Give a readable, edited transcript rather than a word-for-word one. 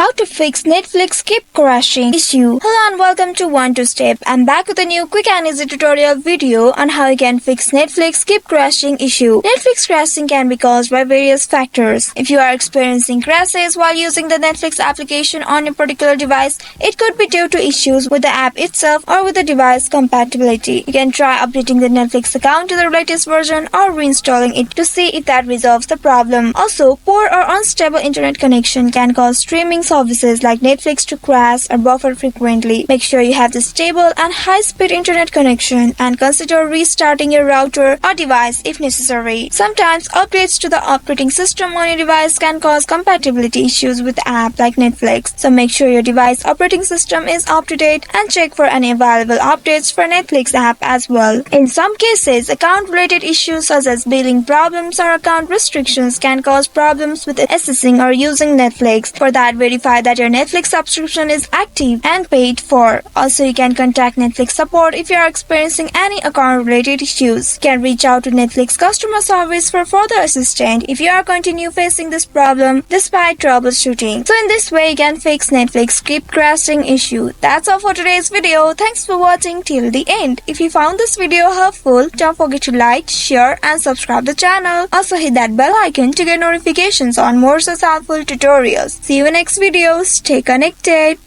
How to fix Netflix keep crashing issue. Hello and welcome to One to Step. I'm back with a new quick and easy tutorial video on how you can fix Netflix keep crashing issue. Netflix crashing can be caused by various factors. If you are experiencing crashes while using the Netflix application on a particular device, it could be due to issues with the app itself or with the device compatibility. You can try updating the Netflix account to the latest version or reinstalling it to see if that resolves the problem. Also, poor or unstable internet connection can cause streaming services like Netflix to crash or buffer frequently. Make sure you have the stable and high-speed internet connection and consider restarting your router or device if necessary. Sometimes updates to the operating system on your device can cause compatibility issues with the app like Netflix. So make sure your device operating system is up to date and check for any available updates for Netflix app as well. In some cases, account-related issues such as billing problems or account restrictions can cause problems with accessing or using Netflix. For that, verify that your Netflix subscription is active and paid for. Also, you can contact Netflix support if you are experiencing any account-related issues. You can reach out to Netflix customer service for further assistance if you are continue facing this problem despite troubleshooting. So in this way, you can fix Netflix keep crashing issue. That's all for today's video. Thanks for watching till the end. If you found this video helpful, don't forget to like, share and subscribe the channel. Also hit that bell icon to get notifications on more such helpful tutorials. See you in next video. Stay connected.